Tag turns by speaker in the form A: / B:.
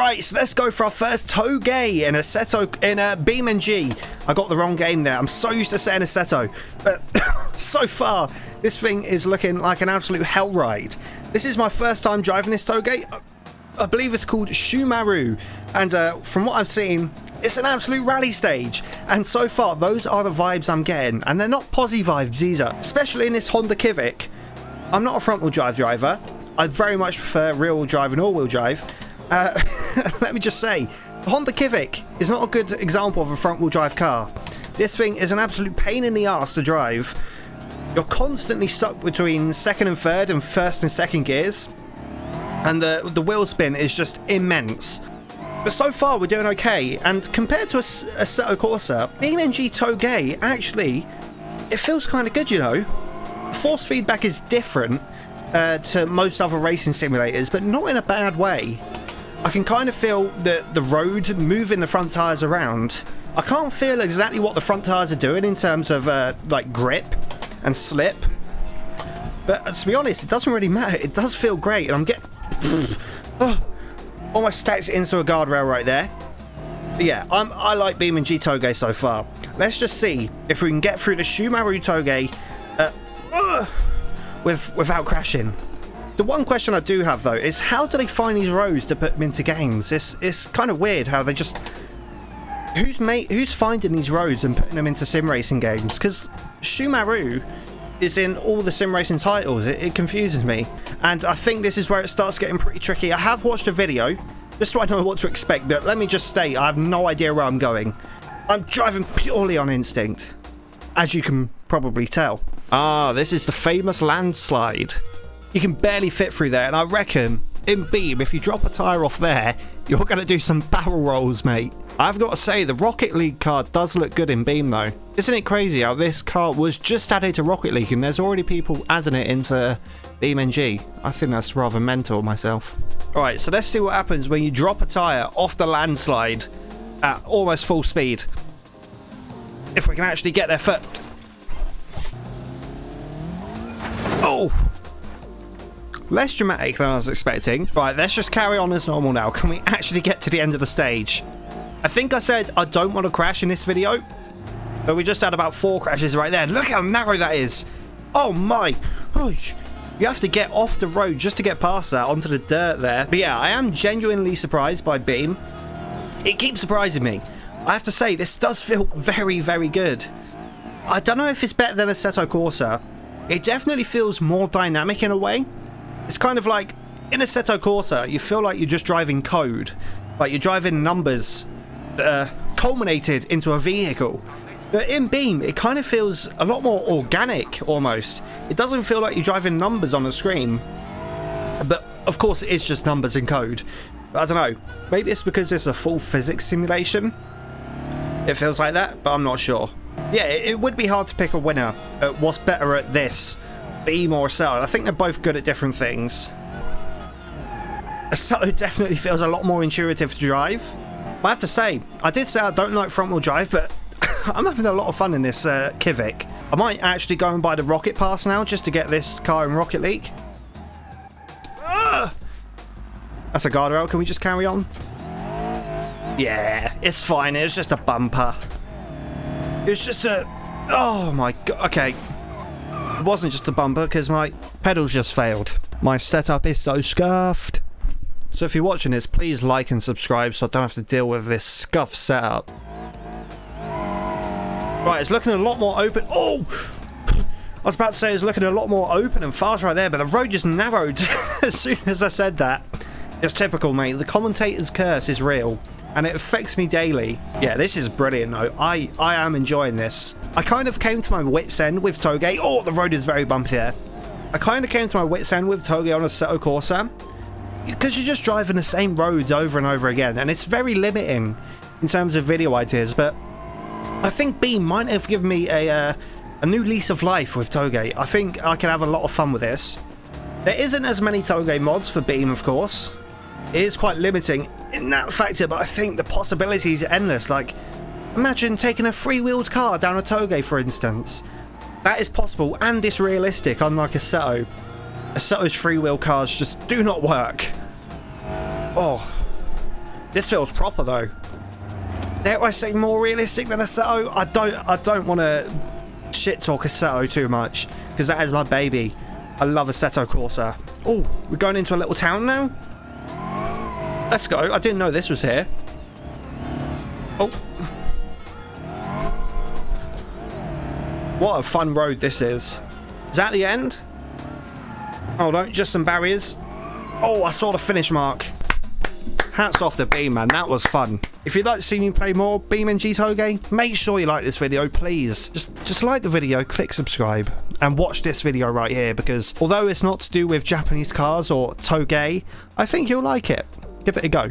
A: Alright, so let's go for our first Touge in BeamNG. I got the wrong game there. I'm so used to saying Assetto, but so far this thing is looking like an absolute hell ride. This is my first time driving this Touge. I believe it's called Shumaru, and from what I've seen, it's an absolute rally stage, and so far those are the vibes I'm getting, and they're not posi vibes either, especially in this Honda Civic. I'm not a front-wheel drive driver. I very much prefer rear-wheel drive and all-wheel drive. Let me just say, the Honda Civic is not a good example of a front-wheel drive car. This thing is an absolute pain in the ass to drive. You're constantly stuck between second and third and first and second gears, and the wheel spin is just immense. But so far we're doing okay, and compared to Assetto Corsa, BeamNG Touge, actually, it feels kind of good, you know. Force feedback is different to most other racing simulators, but not in a bad way. I can kind of feel the road moving the front tyres around. I can't feel exactly what the front tyres are doing in terms of like grip and slip, but to be honest, it doesn't really matter. It does feel great, and I'm getting almost stacked into a guardrail right there. But yeah, I like BeamNG Touge so far. Let's just see if we can get through the Shumaru Touge without crashing. The one question I do have though is, how do they find these roads to put them into games? It's kind of weird how they just... Who's finding these roads and putting them into sim racing games? Because Shumaru is in all the sim racing titles. It confuses me, and I think this is where it starts getting pretty tricky. I have watched a video just so I know what to expect, but let me just state, I have no idea where I'm going. I'm driving purely on instinct, as you can probably tell. Ah, this is the famous landslide. You can barely fit through there, and I reckon in Beam, if you drop a tyre off there, you're going to do some barrel rolls, mate. I've got to say, the Rocket League car does look good in Beam though. Isn't it crazy how this car was just added to Rocket League and there's already people adding it into BeamNG? I think that's rather mental myself. Alright, so let's see what happens when you drop a tyre off the landslide at almost full speed. If we can actually get there first. Oh! Less dramatic than I was expecting. Right, let's just carry on as normal now. Can we actually get to the end of the stage? I think I said I don't want to crash in this video, but we just had about 4 crashes right there. Look how narrow that is. Oh my. Oh, you have to get off the road just to get past that onto the dirt there. But yeah, I am genuinely surprised by Beam. It keeps surprising me. I have to say, this does feel very, very good. I don't know if it's better than Assetto Corsa. It definitely feels more dynamic in a way. It's kind of like, in Assetto Corsa, you feel like you're just driving code. Like you're driving numbers culminated into a vehicle. But in Beam, it kind of feels a lot more organic almost. It doesn't feel like you're driving numbers on a screen. But of course it is just numbers and code. But I don't know, maybe it's because it's a full physics simulation. It feels like that, but I'm not sure. Yeah, it would be hard to pick a winner at what's better at this, Beam or Assetto. I think they're both good at different things. Assetto definitely feels a lot more intuitive to drive. I have to say, I did say I don't like front-wheel drive, but I'm having a lot of fun in this Civic. I might actually go and buy the Rocket Pass now just to get this car in Rocket League. That's a guardrail. Can we just carry on? Yeah, it's fine. It was just a bumper. It was just a... Oh my god. Okay. It wasn't just a bumper because my pedals just failed. My setup is so scuffed. So if you're watching this, please like and subscribe so I don't have to deal with this scuffed setup. Right, it's looking a lot more open. Oh! I was about to say it's looking a lot more open and fast right there, but the road just narrowed as soon as I said that. It's typical, mate. The commentator's curse is real, and it affects me daily. Yeah, this is brilliant, though. I am enjoying this. I kind of came to my wit's end with Touge. Oh, the road is very bumpy there. I kind of came to my wit's end with Touge on Assetto Corsa, because you're just driving the same roads over and over again, and it's very limiting in terms of video ideas, but I think Beam might have given me a new lease of life with Touge. I think I can have a lot of fun with this. There isn't as many Touge mods for Beam, of course. It is quite limiting in that factor, but I think the possibilities are endless. Like, imagine taking a free-wheeled car down a Touge, for instance. That is possible, and it's realistic, unlike Assetto. Assetto's free-wheel cars just do not work. Oh. This feels proper though. Dare I say more realistic than Assetto? I don't want to shit talk Assetto too much, because that is my baby. I love Assetto Corsa. Oh, we're going into a little town now? Let's go. I didn't know this was here. Oh. What a fun road this is. Is that the end? Oh no, just some barriers. Oh, I saw the finish mark. Hats off to Beam, man. That was fun. If you'd like to see me play more BeamNG Touge, make sure you like this video, please. Just like the video, click subscribe, and watch this video right here, because although it's not to do with Japanese cars or Touge, I think you'll like it. Give it a go.